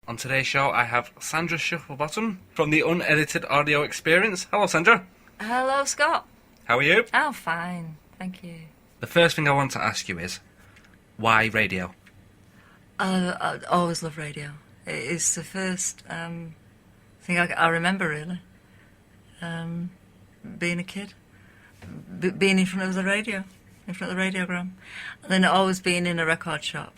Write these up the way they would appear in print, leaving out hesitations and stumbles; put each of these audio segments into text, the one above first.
On today's show, I have Sandra Shufflebottom from the Unedited Audio Experience. Hello, Sandra. Hello, Scott. How are you? Oh, fine. Thank you. The first thing I want to ask you is, why radio? I always love radio. It's the first thing I remember, really. Being a kid. Being in front of the radio. In front of the radiogram. And then always being in a record shop.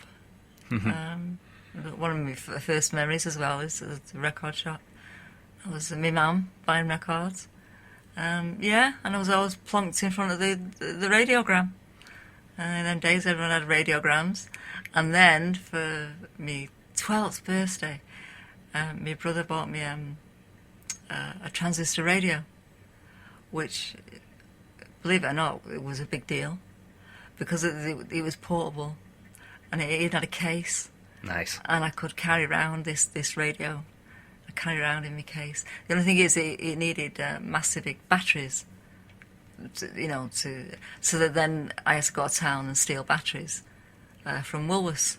One of my first memories as well is the record shop. I was with my mum buying records. And I was always plonked in front of the radiogram. In them days, everyone had radiograms. And then, for my 12th birthday, my brother bought me a transistor radio, which, believe it or not, it was a big deal, because it was portable, and it had a case. Nice. And I could carry around this radio. I carry around in my case. The only thing is, it needed massive big batteries, so that then I had to go to town and steal batteries from Woolworths.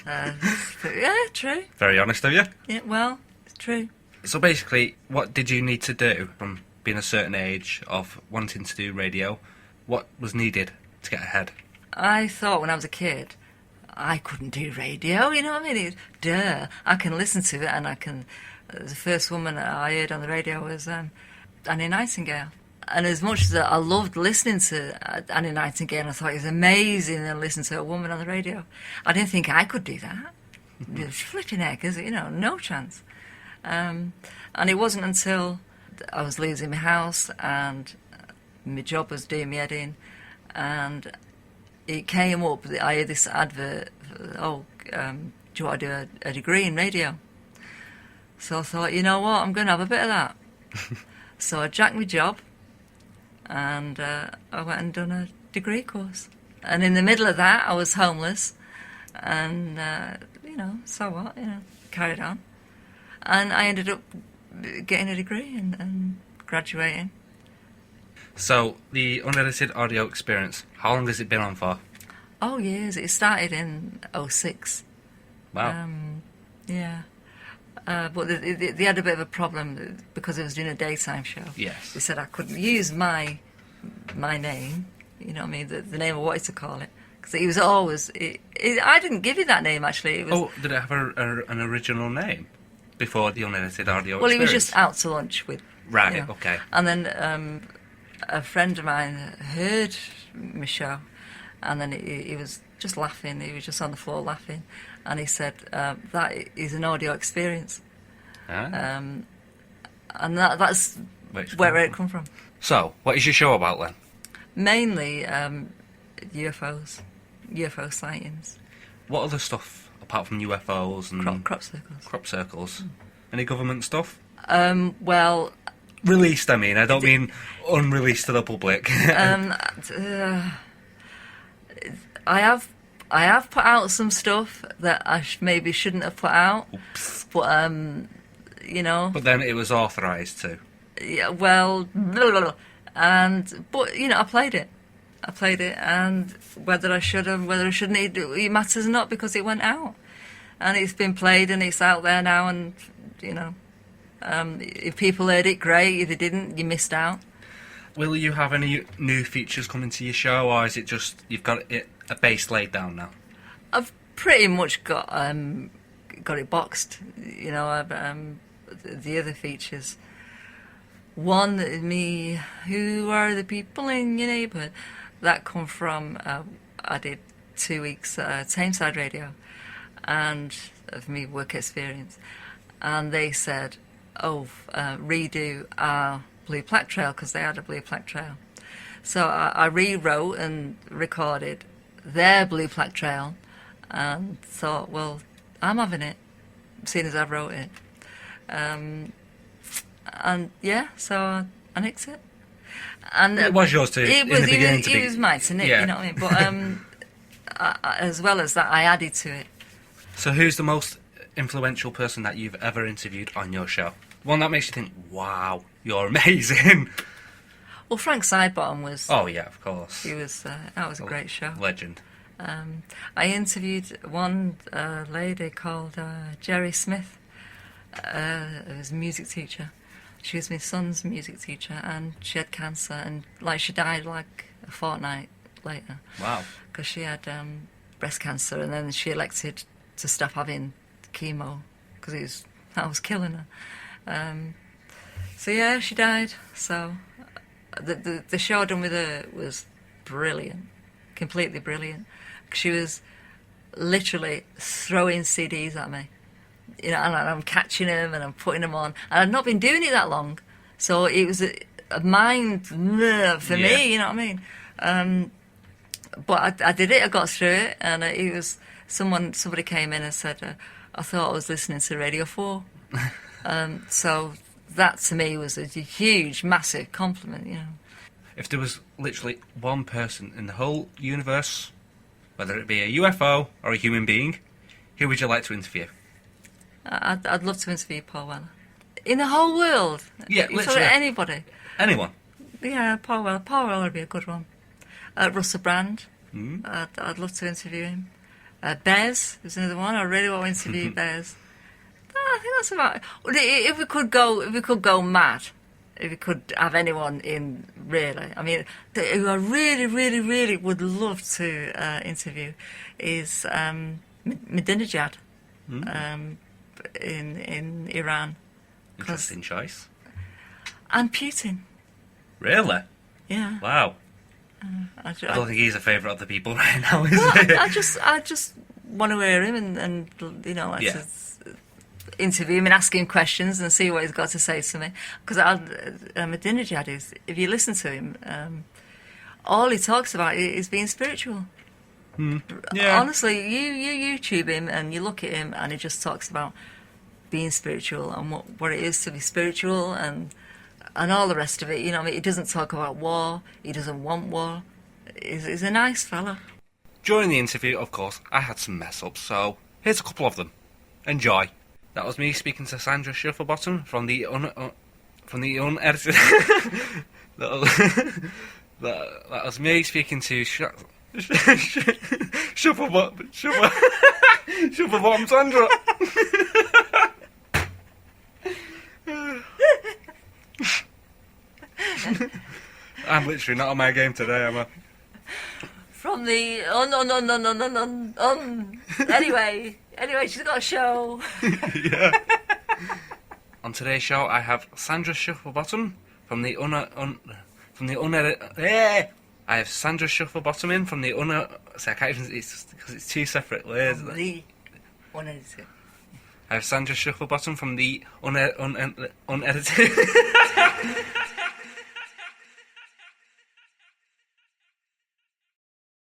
Yeah, true. Very honest of you. Yeah, well, it's true. So basically, what did you need to do from being a certain age of wanting to do radio? What was needed to get ahead? I thought when I was a kid, I couldn't do radio, you know what I mean? I can listen to it, and I can... The first woman I heard on the radio was Annie Nightingale. And as much as I loved listening to Annie Nightingale, I thought it was amazing to listen to a woman on the radio. I didn't think I could do that. Flipping heck, is it? No chance. And it wasn't until I was losing my house and my job was doing my head in, and it came up, I heard this advert, do you want to do a degree in radio? So I thought, you know what, I'm going to have a bit of that. So I jacked my job, and I went and done a degree course. And in the middle of that, I was homeless, and, so what, carried on. And I ended up getting a degree and graduating. So, the Unedited Audio Experience, how long has it been on for? Oh, years. It started in 2006. Wow. But they had a bit of a problem because I was doing a daytime show. Yes. They said I couldn't use my name, you know what I mean, the name I wanted to call it. Because it was always... I didn't give it that name, actually. It was, did it have an original name before the Unedited Audio Experience? Well, it was just out to lunch with... Right, okay. And then a friend of mine heard my show, and then he was just laughing. He was just on the floor laughing. And he said, that is an audio experience. Ah. And that's where it come from. So, what is your show about then? Mainly UFOs, UFO sightings. What other stuff, apart from UFOs and... Crop circles. Crop circles. Any government stuff? Well... Released, I mean. I don't mean unreleased to the public. I have put out some stuff that I maybe shouldn't have put out. Oops. But, But then it was authorised to. Yeah, well... Blah, blah, blah. But, I played it. And whether I should have, whether I shouldn't, it matters not, because it went out. And it's been played and it's out there now, and, if people heard it, great. If they didn't, you missed out. Will you have any new features coming to your show, or is it just you've got a base laid down now? I've pretty much got it boxed. The other features. One, me, who are the people in your neighbourhood? That come from, I did 2 weeks Tameside Radio, and of me work experience. And they said, redo our Blue Plaque Trail, because they had a Blue Plaque Trail. So I rewrote and recorded their Blue Plaque Trail, and thought, well, I'm having it, seeing as I wrote it. So I nicked it. And it was yours too. It was mine to nick, you know what I mean? But as well as that, I added to it. So who's the most influential person that you've ever interviewed on your show? One that makes you think, wow, you're amazing. Well, Frank Sidebottom was... Oh, yeah, of course. He was... that was a great show. Legend. I interviewed one lady called Jerry Smith, who was a music teacher. She was my son's music teacher, and she had cancer, and she died like a fortnight later. Wow. Because she had breast cancer, and then she elected to stop having chemo because that was killing her. So yeah, she died. So the show done with her was brilliant, completely brilliant. She was literally throwing CDs at me, and I'm catching them and I'm putting them on. And I'd not been doing it that long, so it was a mind for me. You know what I mean? But I did it. I got through it, and it was somebody came in and said, "I thought I was listening to Radio 4." So that to me was a huge, massive compliment. If there was literally one person in the whole universe, whether it be a UFO or a human being, who would you like to interview? I'd love to interview Paul Weller. In the whole world? Yeah, literally. Anybody? Anyone? Yeah, Paul Weller. Paul Weller would be a good one. Russell Brand. I'd love to interview him. Bez is another one. I really want to interview Bez. I think that's about it. If we could go mad, if we could have anyone in, really. I mean, who I really, really, really would love to interview is Ahmadinejad in Iran. Interesting choice. And Putin. Really? Yeah. Wow. I don't think he's a favourite of the people right now, is he? I just want to hear him and interview him and ask him questions and see what he's got to say to me. Because Ahmadinejad is, if you listen to him, all he talks about is being spiritual. Yeah. Honestly, you YouTube him and you look at him and he just talks about being spiritual and what it is to be spiritual and all the rest of it. I mean, he doesn't talk about war. He doesn't want war. He's a nice fella. During the interview, of course, I had some mess-ups, so here's a couple of them. Enjoy. That was me speaking to Sandra Shufflebottom from the unedited... that was me speaking to Shufflebottom Sandra. I'm literally not on my game today, am I? From the Anyway, she's got a show. Yeah. On today's show, I have Sandra Shufflebottom from the I have Sandra Shufflebottom in from the I can't even. It's because it's two separate words. The unedited. I have Sandra Shufflebottom from the unedited.